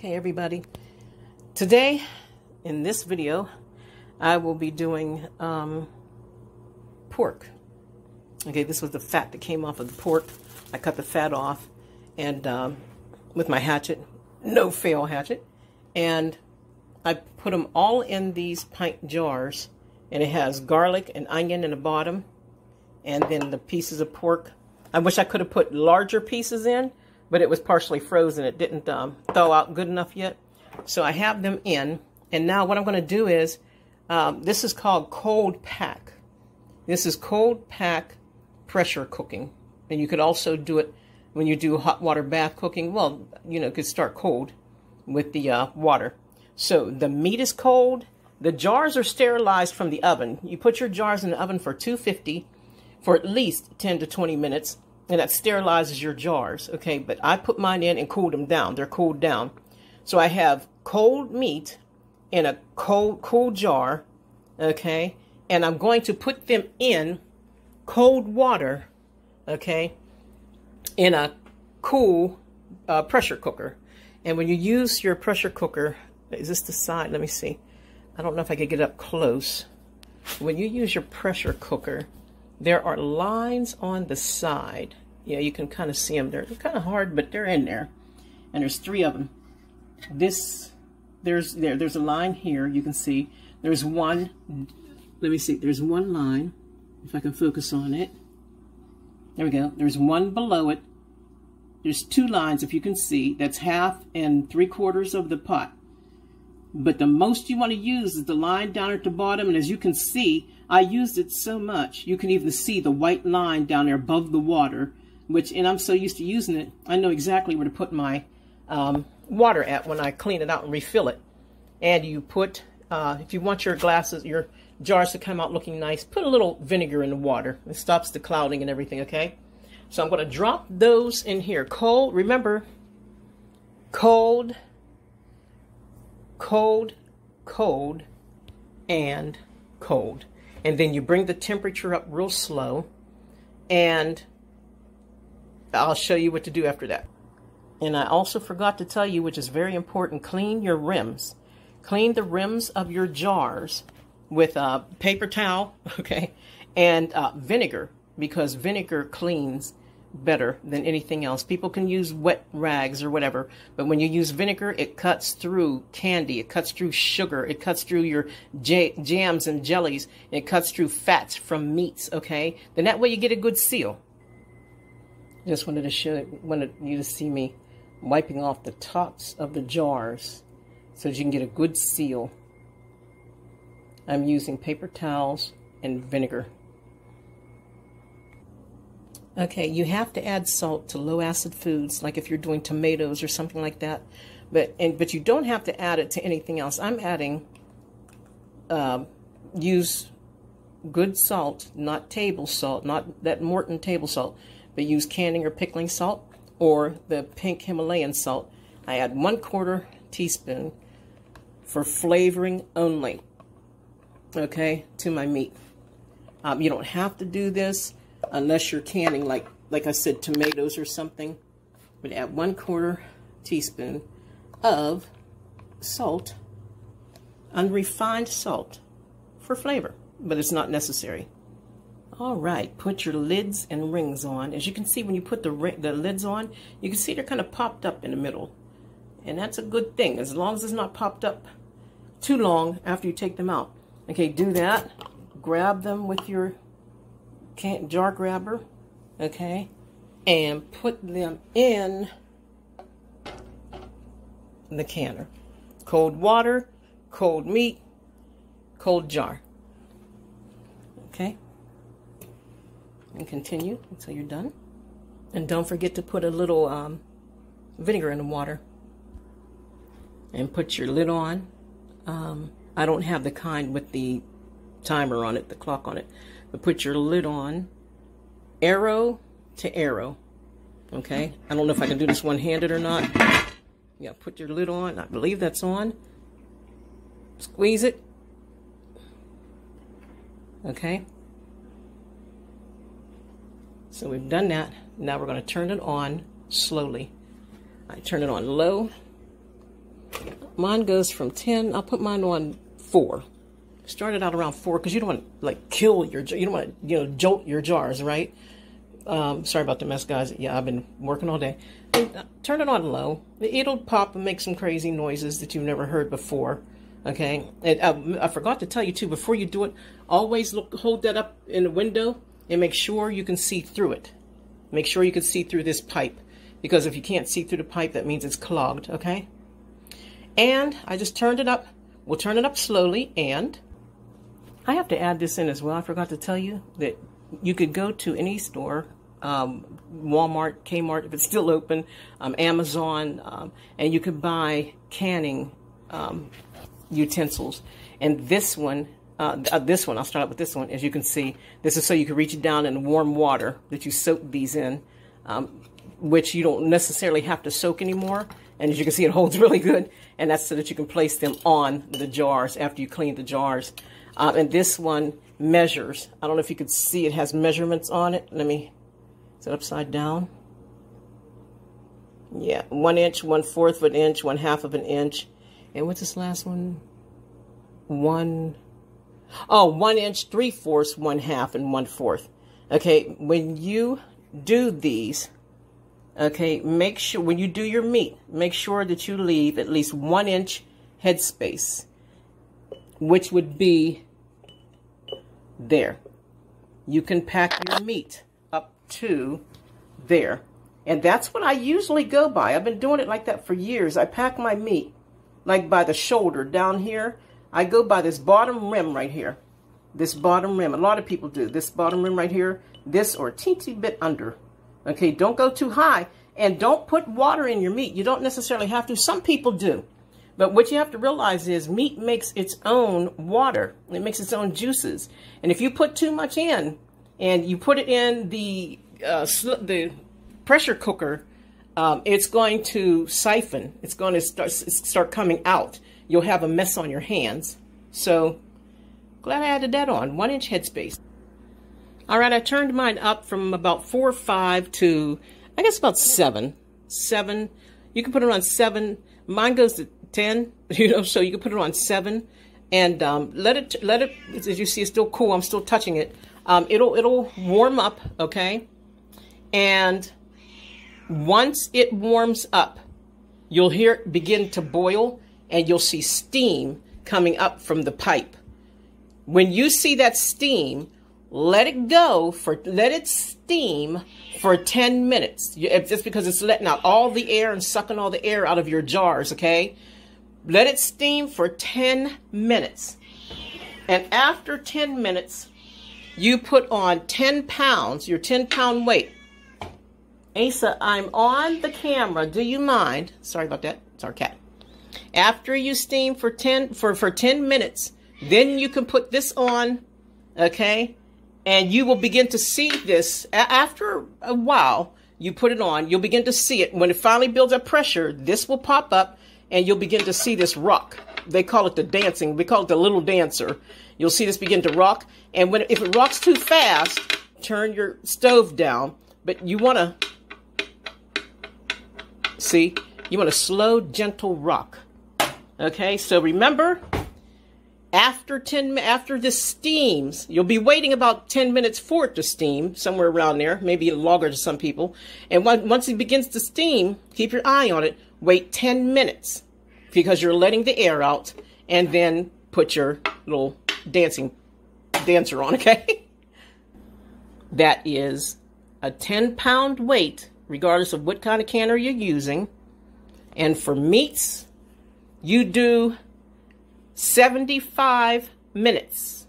Okay, everybody. Today, in this video, I will be doing pork. Okay, this was the fat that came off of the pork. I cut the fat off and with my hatchet, no fail hatchet, and I put them all in these pint jars, and it has garlic and onion in the bottom, and then the pieces of pork. I wish I could have put larger pieces in, but it was partially frozen. It didn't thaw out good enough yet. So I have them in, and now what I'm going to do is, this is called cold pack. This is cold pack pressure cooking, and you could also do it when you do hot water bath cooking. Well, you know, it could start cold with the water. So the meat is cold. The jars are sterilized from the oven. You put your jars in the oven for 250 for at least 10 to 20 minutes, and that sterilizes your jars, okay? But I put mine in and cooled them down. They're cooled down. So I have cold meat in a cool jar, okay? And I'm going to put them in cold water, okay, in a cool pressure cooker. And when you use your pressure cooker, is this the side? Let me see. I don't know if I could get up close. When you use your pressure cooker, there are lines on the side. Yeah, you can kind of see them. They're kind of hard, but they're in there. And there's 3 of them. There's a line here. You can see there's one. Let me see. There's one line. If I can focus on it. There we go. There's one below it. There's 2 lines, if you can see. That's 1/2 and 3/4 of the pot. But the most you want to use is the line down at the bottom. And as you can see, I used it so much, you can even see the white line down there above the water, and I'm so used to using it, I know exactly where to put my water at when I clean it out and refill it. And you put, if you want your jars to come out looking nice, put a little vinegar in the water. It stops the clouding and everything, okay? So I'm going to drop those in here. Cold, remember, cold, cold, cold, and cold. And then you bring the temperature up real slow, and I'll show you what to do after that. And I also forgot to tell you, which is very important, clean your rims. Clean the rims of your jars with a paper towel, okay, and vinegar, because vinegar cleans better than anything else. People can use wet rags or whatever, but when you use vinegar, it cuts through candy, it cuts through sugar, it cuts through your jams and jellies, it cuts through fats from meats, okay? Then that way you get a good seal. Just wanted you to see me wiping off the tops of the jars so that you can get a good seal. I'm using paper towels and vinegar. Okay, you have to add salt to low acid foods, like if you're doing tomatoes or something like that. But you don't have to add it to anything else. I'm adding, use good salt, not table salt, not that Morton table salt, but use canning or pickling salt or the pink Himalayan salt. I add 1/4 teaspoon for flavoring only, okay, to my meat. You don't have to do this unless you're canning, like I said, tomatoes or something. But add 1/4 teaspoon of salt, unrefined salt, for flavor, but it's not necessary. All right, put your lids and rings on. As you can see, when you put the lids on, you can see they're kind of popped up in the middle. And that's a good thing, as long as it's not popped up too long after you take them out. Okay, do that. Grab them with your jar grabber, okay, and put them in the canner. Cold water, cold meat, cold jar. Okay, and continue until you're done. And don't forget to put a little vinegar in the water. And put your lid on. I don't have the kind with the timer on it, the clock on it. But put your lid on, arrow to arrow, okay? I don't know if I can do this one-handed or not. Yeah, put your lid on. I believe that's on. Squeeze it, okay? So we've done that. Now we're going to turn it on slowly. I turn it on low, Mine goes from 10. I'll put mine on 4. Started out around 4 because you don't want to like kill your, you don't want to, jolt your jars, right? Sorry about the mess, guys. Yeah, I've been working all day. And, turn it on low. It'll pop and make some crazy noises that you've never heard before. Okay, and I forgot to tell you too, before you do it, always hold that up in the window and make sure you can see through it. Make sure you can see through this pipe, because if you can't see through the pipe, that means it's clogged, okay? And I just turned it up. We'll turn it up slowly, and I have to add this in as well. I forgot to tell you that you could go to any store, Walmart, Kmart, if it's still open, Amazon, and you could buy canning utensils. And this one, I'll start out with this one. As you can see, this is so you can reach down in warm water that you soak these in, which you don't necessarily have to soak anymore. And as you can see, it holds really good. And that's so that you can place them on the jars after you clean the jars. And this one measures. I don't know if you could see, it has measurements on it. Let me, is it upside down? Yeah, 1 inch, 1/4 of an inch, 1/2 of an inch. And what's this last one? 1 inch, 3/4, 1/2, and 1/4. Okay, when you do these, okay, make sure when you do your meat, make sure that you leave at least 1 inch headspace, which would be there. You can pack your meat up to there. And that's what I usually go by. I've been doing it like that for years. I pack my meat like by the shoulder down here. I go by this bottom rim right here. This bottom rim. A lot of people do. This bottom rim right here. This or a teensy bit under. Okay, don't go too high. And don't put water in your meat. You don't necessarily have to. Some people do. But what you have to realize is meat makes its own water. It makes its own juices. And if you put too much in, and you put it in the pressure cooker, it's going to siphon. It's going to start coming out. You'll have a mess on your hands. So, glad I added that on. 1 inch headspace. All right, I turned mine up from about 4 or 5 to, I guess, about 7. 7. You can put it on 7. Mine goes to 10, so you can put it on 7. And let it, as you see, it's still cool. I'm still touching it. It'll warm up, okay? And once it warms up, you'll hear it begin to boil, and you'll see steam coming up from the pipe. When you see that steam, let it steam for 10 minutes. Just because it's letting out all the air and sucking all the air out of your jars, okay? Let it steam for 10 minutes. And after 10 minutes, you put on 10 pounds, your 10-pound weight. Asa, I'm on the camera. Do you mind? Sorry about that. It's our cat. After you steam for 10 minutes, then you can put this on, okay? And you will begin to see this. After a while, you put it on, you'll begin to see it. When it finally builds up pressure, this will pop up, and you'll begin to see this rock. They call it the dancing. We call it the little dancer. You'll see this begin to rock. And if it rocks too fast, turn your stove down. But you want to, see, you want a slow, gentle rock. Okay, so remember, after this steams, you'll be waiting about 10 minutes for it to steam, somewhere around there, maybe longer to some people. And once it begins to steam, keep your eye on it. Wait 10 minutes because you're letting the air out, and then put your little dancer on, okay? That is a 10-pound weight, regardless of what kind of canner you're using. And for meats, you do 75 minutes.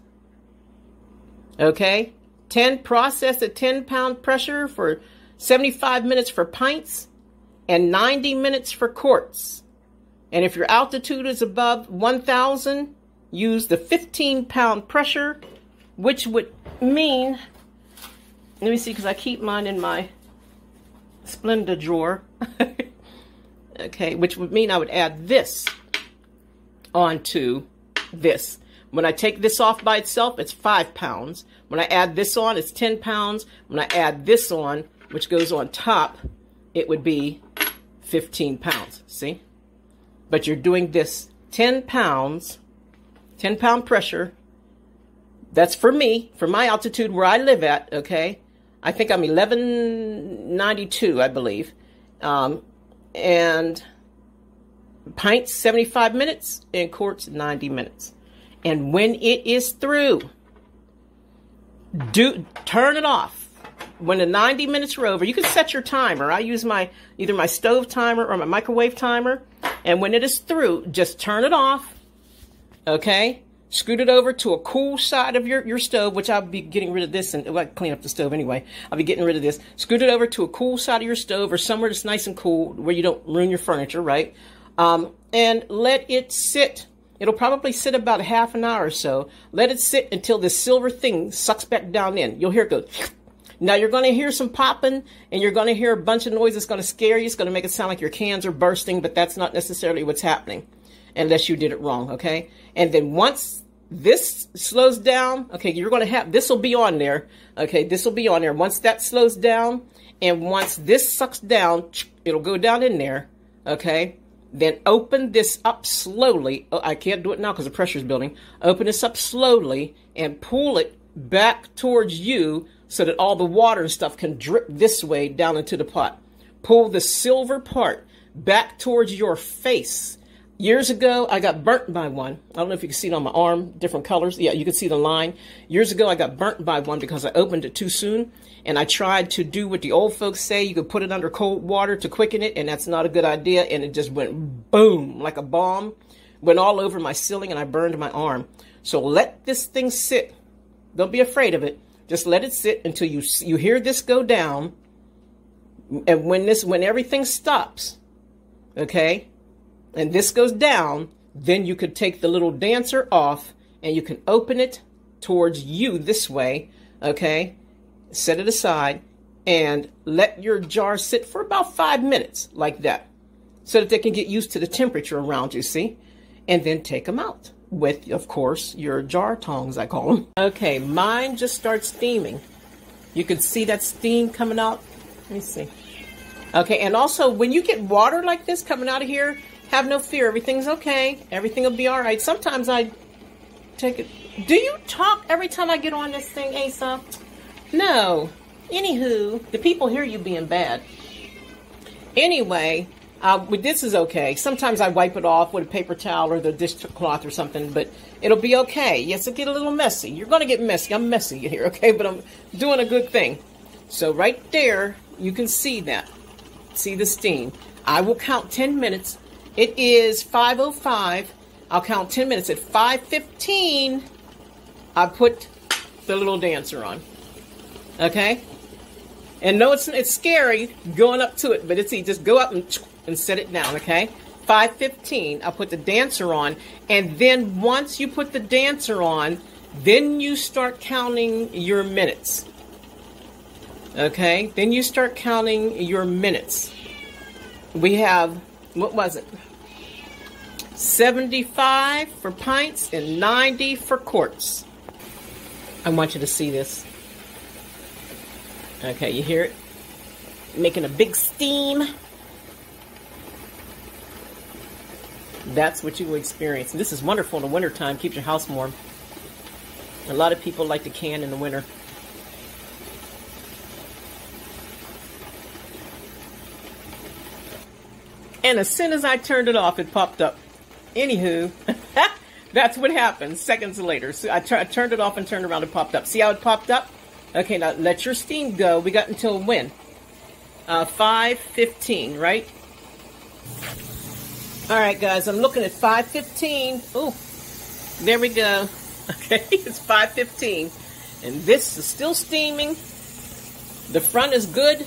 Okay? Process at 10-pound pressure for 75 minutes for pints and 90 minutes for quarts. And if your altitude is above 1,000, use the 15-pound pressure, which would mean, let me see, because I keep mine in my Splenda drawer. Okay, which would mean I would add this onto this. When I take this off by itself, it's 5 pounds. When I add this on, it's 10 pounds. When I add this on, which goes on top, it would be 15 pounds. See? But you're doing this 10 pounds, 10-pound pressure. That's for me, for my altitude where I live at, okay? I think I'm 1192, I believe. And pints, 75 minutes, and quarts, 90 minutes. And when it is through, turn it off. When the 90 minutes are over, you can set your timer. I use either my stove timer or my microwave timer. And when it is through, just turn it off, okay? Scoot it over to a cool side of your stove, which I'll be getting rid of this, and I clean up the stove anyway. I'll be getting rid of this. Scoot it over to a cool side of your stove or somewhere that's nice and cool where you don't ruin your furniture, right? And let it sit. It'll probably sit about a half an hour or so. Let it sit until this silver thing sucks back down in. You'll hear it go. Now you're going to hear some popping, and you're going to hear a bunch of noise that's going to scare you. It's going to make it sound like your cans are bursting, but that's not necessarily what's happening unless you did it wrong, okay? And then once this slows down, okay, you're going to have, this will be on there, okay, this will be on there. Once that slows down, and once this sucks down, it'll go down in there, okay? Then open this up slowly. Oh, I can't do it now because the pressure is building. Open this up slowly and pull it back towards you so that all the water and stuff can drip this way down into the pot. Pull the silver part back towards your face. Years ago, I got burnt by one. I don't know if you can see it on my arm, different colors. Yeah, you can see the line. Years ago, I got burnt by one because I opened it too soon. And I tried to do what the old folks say. You could put it under cold water to quicken it, and that's not a good idea. And it just went boom, like a bomb. Went all over my ceiling, and I burned my arm. So let this thing sit. Don't be afraid of it. Just let it sit until you hear this go down. And when everything stops, okay, and this goes down, then you could take the little dancer off and you can open it towards you this way, okay? Set it aside and let your jar sit for about 5 minutes like that so that they can get used to the temperature around you, see? And then take them out with, of course, your jar tongs, I call them. Okay, mine just starts steaming. You can see that steam coming out. Let me see. Okay, and also when you get water like this coming out of here, have no fear. Everything's okay. Everything will be all right. Sometimes I take it. Do you talk every time I get on this thing, Asa? No. Anywho, the people hear you being bad. Anyway, this is okay. Sometimes I wipe it off with a paper towel or the dishcloth or something, but it'll be okay. Yes, it'll get a little messy. You're going to get messy. I'm messy here, okay? But I'm doing a good thing. So right there, you can see that. See the steam. I will count 10 minutes. It is 5:05. I'll count 10 minutes. At 5:15, I put the little dancer on. Okay? And no, it's scary going up to it, but it's easy. Just go up and set it down, okay? 5:15, I'll put the dancer on. And then once you put the dancer on, then you start counting your minutes. Okay? Then you start counting your minutes. We have, what was it? 75 for pints and 90 for quarts. I want you to see this. Okay, you hear it? Making a big steam. That's what you will experience. And this is wonderful in the wintertime. Keeps your house warm. A lot of people like to can in the winter. And as soon as I turned it off, it popped up. Anywho, that's what happened seconds later. So I turned it off and turned around and popped up. See how it popped up? Okay, now let your steam go. We got until when? 5:15, right? All right, guys, I'm looking at 5:15. Oh, there we go. Okay, it's 5:15. And this is still steaming. The front is good.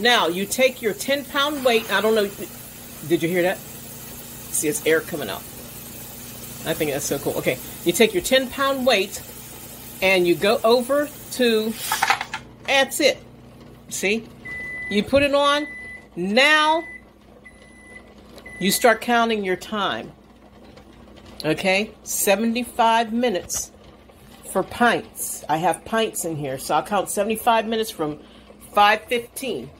Now, you take your 10-pound weight. I don't know. Did you hear that? See, it's air coming out. I think that's so cool. Okay, you take your 10-pound weight and you go over to, that's it. See? You put it on. Now, you start counting your time. Okay? 75 minutes for pints. I have pints in here, so I'll count 75 minutes from 5:15.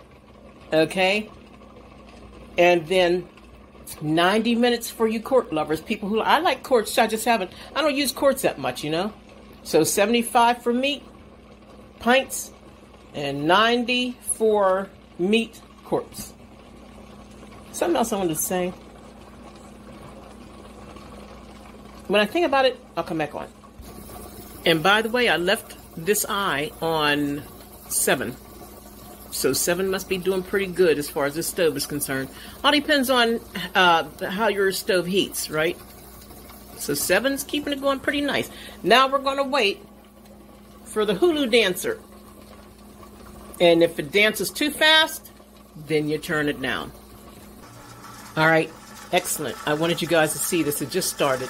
Okay? And then 90 minutes for you quart lovers. People who, I like quarts, I don't use quarts that much, you know. So 75 for meat, pints, and 90 for meat quarts. Something else I wanted to say. When I think about it, I'll come back on. And by the way, I left this eye on 7. So 7 must be doing pretty good as far as this stove is concerned. All depends on how your stove heats, right? So 7's keeping it going pretty nice. Now we're going to wait for the hula dancer. And if it dances too fast, then you turn it down. All right, excellent. I wanted you guys to see this. It just started.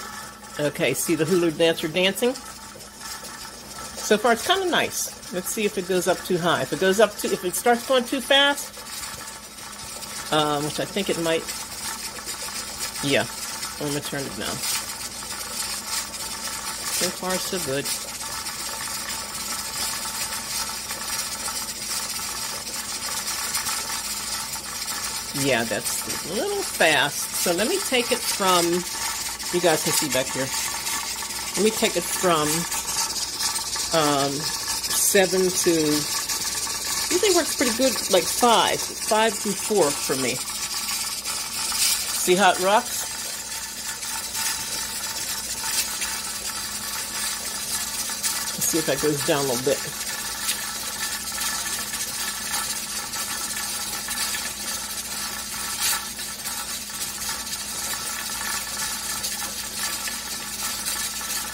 Okay, see the hula dancer dancing? So far, it's kind of nice. Let's see if it goes up too high. If it starts going too fast, which I think it might. Yeah, I'm gonna turn it down. So far, so good. Yeah, that's a little fast. So let me take it from. You guys can see back here. Let me take it from 7 to, usually works pretty good, like 5 through 4 for me. See how it rocks? Let's see if that goes down a little bit.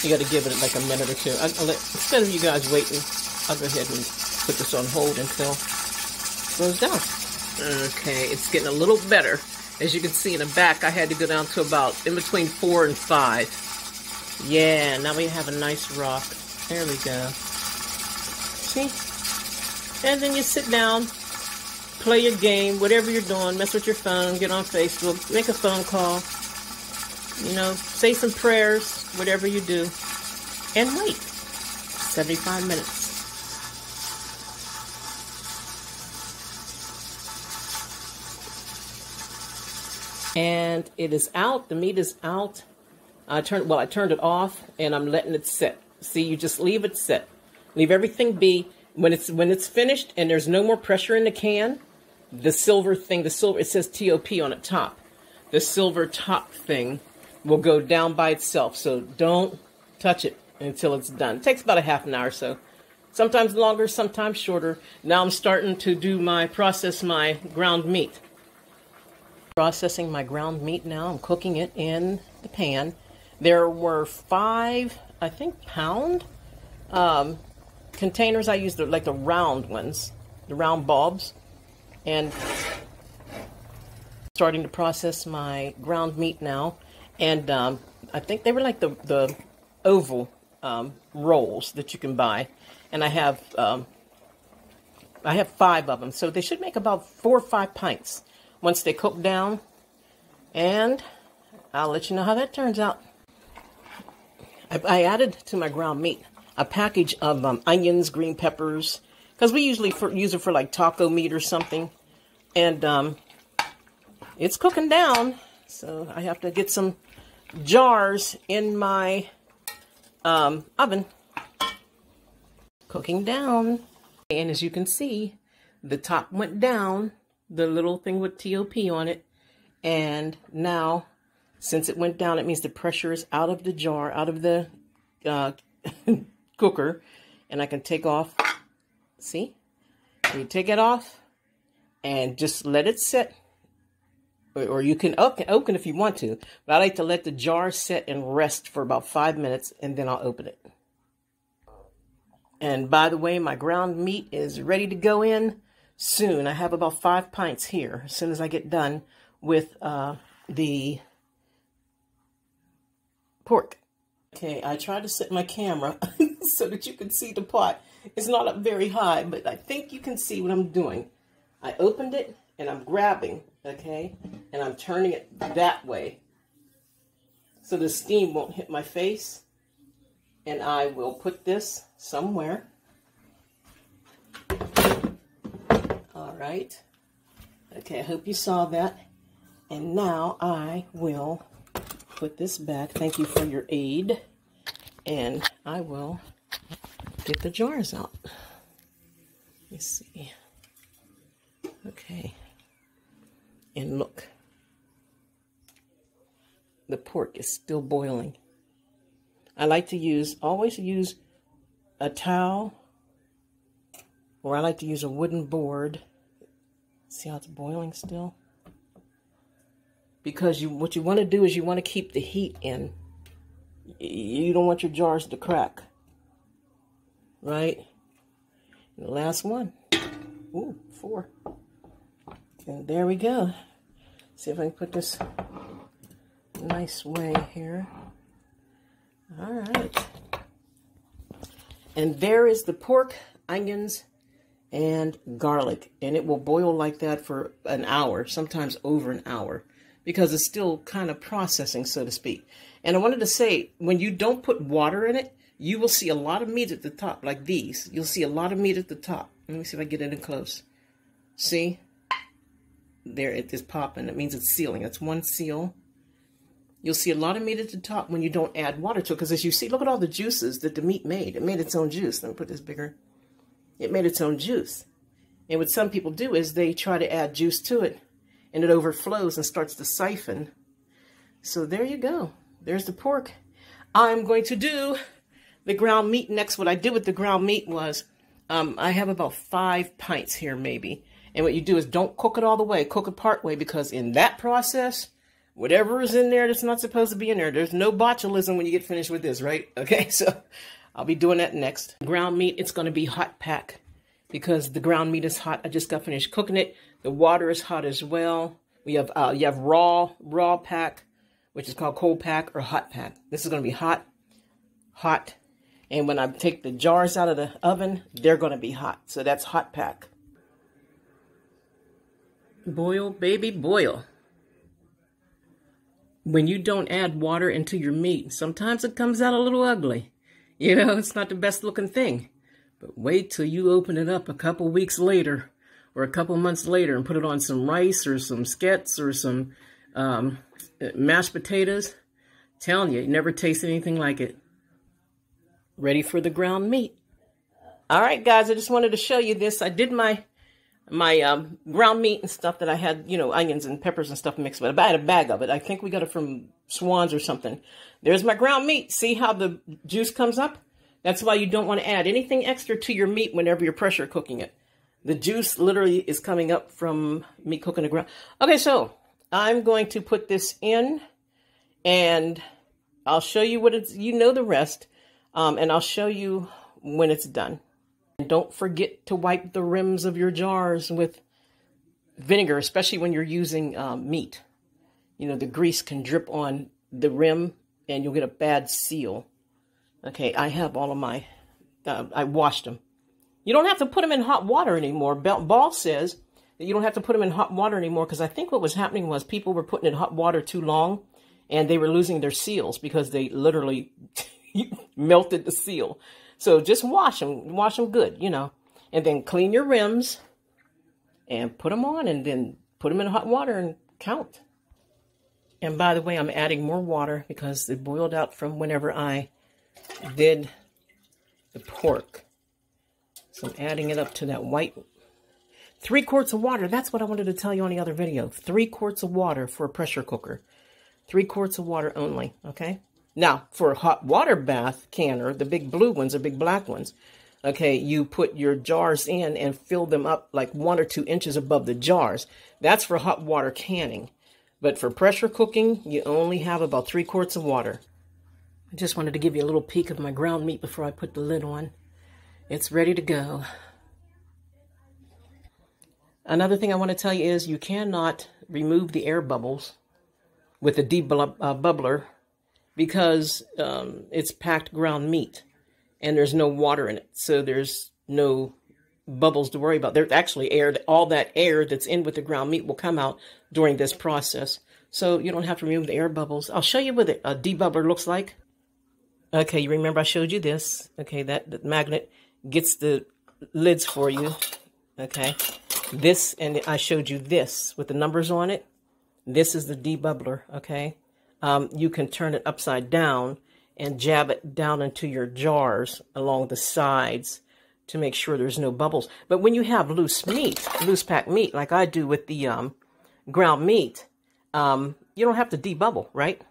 You got to give it like a minute or two. Instead of you guys waiting, I'll go ahead and put this on hold until it goes down. Okay, it's getting a little better. As you can see in the back, I had to go down to about in between 4 and 5. Yeah, now we have a nice rock. There we go. See? And then you sit down, play your game, whatever you're doing, mess with your phone, get on Facebook, make a phone call. You know, say some prayers, whatever you do, and wait 75 minutes. And it is out. The meat is out. I turned it off, and I'm letting it sit. See, you just leave it sit. Leave everything be. When it's finished and there's no more pressure in the can, the silver thing, it says TOP on the top. The silver top thing will go down by itself. So don't touch it until it's done. It takes about a half an hour or so. Sometimes longer, sometimes shorter. Now I'm starting to process my ground meat. Processing my ground meat now. I'm cooking it in the pan. There were 5, I think, pound containers. I used like the round ones, the round bulbs. And starting to process my ground meat now. And I think they were like the oval rolls that you can buy. And I have 5 of them. So they should make about 4 or 5 pints once they cook down. And I'll let you know how that turns out. I added to my ground meat a package of onions, green peppers, because we usually use it for like taco meat or something. And it's cooking down. So I have to get some jars in my oven. Cooking down. And as you can see, the top went down, the little thing with TOP on it. And now, since it went down, it means the pressure is out of the jar, out of the cooker. And I can take off, see? You take it off and just let it sit. Or you can open if you want to. But I like to let the jar sit and rest for about 5 minutes, and then I'll open it. And by the way, my ground meat is ready to go in soon. I have about 5 pints here as soon as I get done with the pork. Okay, I tried to set my camera so that you can see the pot. It's not up very high, but I think you can see what I'm doing. I opened it and I'm grabbing, okay, and I'm turning it that way so the steam won't hit my face. And I will put this somewhere. All right. Okay, I hope you saw that. And now I will put this back. Thank you for your aid. And I will get the jars out. Let's see. Okay. And look. The pork is still boiling. I like to always use a towel, or I like to use a wooden board. See how it's boiling still? Because what you want to do is you want to keep the heat in. You don't want your jars to crack. Right? And the last one. Ooh, 4. And there we go. See if I can put this nice way here. All right. And there is the pork, onions, and garlic. And it will boil like that for an hour, sometimes over an hour, because it's still kind of processing, so to speak. And I wanted to say, when you don't put water in it, you will see a lot of meat at the top, like these. You'll see a lot of meat at the top. Let me see if I get it in close. See? There, it is popping. It means it's sealing. That's one seal. You'll see a lot of meat at the top when you don't add water to it. Because as you see, look at all the juices that the meat made. It made its own juice. Let me put this bigger. It made its own juice. And what some people do is they try to add juice to it. And it overflows and starts to siphon. So there you go. There's the pork. I'm going to do the ground meat next. What I did with the ground meat was, I have about 5 pints here maybe. And what you do is don't cook it all the way. Cook it part way, because in that process, whatever is in there that's not supposed to be in there, there's no botulism when you get finished with this, right? Okay, so I'll be doing that next. Ground meat, it's going to be hot pack because the ground meat is hot. I just got finished cooking it. The water is hot as well. We have you have raw pack, which is called cold pack or hot pack. This is going to be hot. And when I take the jars out of the oven, they're going to be hot. So that's hot pack. Boil, baby, boil. When you don't add water into your meat, sometimes it comes out a little ugly. You know, it's not the best looking thing. But wait till you open it up a couple weeks later or a couple months later and put it on some rice or some skillets or some mashed potatoes. Telling you, never taste anything like it. Ready for the ground meat. All right, guys, I just wanted to show you this. I did my ground meat and stuff that I had, you know, onions and peppers and stuff mixed with. I had a bag of it. I think we got it from Swan's or something. There's my ground meat. See how the juice comes up? That's why you don't want to add anything extra to your meat whenever you're pressure cooking it. The juice literally is coming up from me cooking the ground. Okay, so I'm going to put this in and I'll show you what it's, you know the rest, and I'll show you when it's done. And don't forget to wipe the rims of your jars with vinegar, especially when you're using meat. You know, the grease can drip on the rim and you'll get a bad seal. Okay, I have all of my, I washed them. You don't have to put them in hot water anymore. Ball says that you don't have to put them in hot water anymore because I think what was happening was people were putting in hot water too long and they were losing their seals because they literally melted the seal. So just wash them good, you know, and then clean your rims and put them on and then put them in hot water and count. And by the way, I'm adding more water because it boiled out from whenever I did the pork. So I'm adding it up to that white. 3 quarts of water. That's what I wanted to tell you on the other video. 3 quarts of water for a pressure cooker. 3 quarts of water only, okay? Now, for a hot water bath canner, the big blue ones or big black ones, okay, you put your jars in and fill them up like 1 or 2 inches above the jars. That's for hot water canning. But for pressure cooking, you only have about 3 quarts of water. I just wanted to give you a little peek of my ground meat before I put the lid on. It's ready to go. Another thing I want to tell you is you cannot remove the air bubbles with a debubbler because it's packed ground meat and there's no water in it. So there's no bubbles to worry about. There's actually air. All that air that's in with the ground meat will come out during this process. So you don't have to remove the air bubbles. I'll show you what a debubbler looks like. Okay, you remember I showed you this. Okay, that magnet gets the lids for you. Okay, this, and I showed you this with the numbers on it. This is the debubbler, okay? You can turn it upside down and jab it down into your jars along the sides to make sure there's no bubbles. But when you have loose meat, loose packed meat, like I do with the ground meat, you don't have to debubble, right?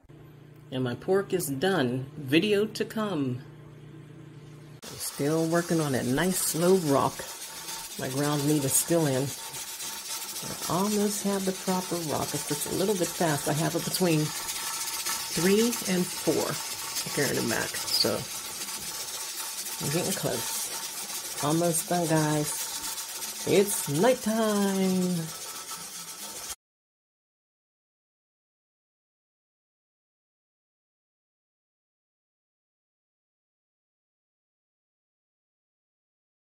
And my pork is done. Video to come. Still working on that nice slow rock. My ground meat is still in. I almost have the proper rock. It's just a little bit fast. I have it between 3 and 4 carrying it back. So I'm getting close. Almost done, guys. It's nighttime.